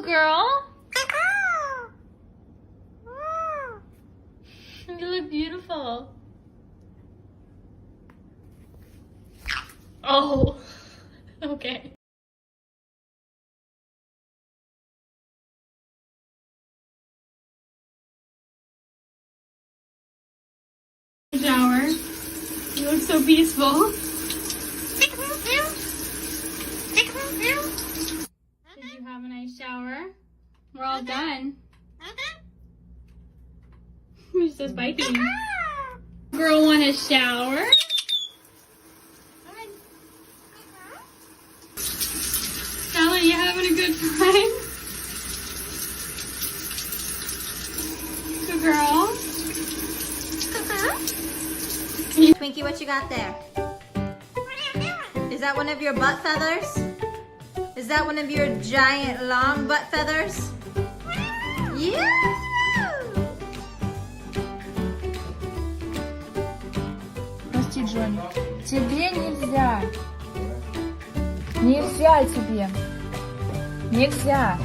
girl. You look beautiful. Oh, okay. Shower. You look so peaceful. Did you have a nice shower? We're all done. You're so spiky. Girl want a shower? Stella, you having a good time? Good girl. Twinkie, what you got there? Is that one of your butt feathers? Is that one of your giant long butt feathers? Yeah! Прости, Джонни. Тебе нельзя. Нельзя тебе. Нельзя.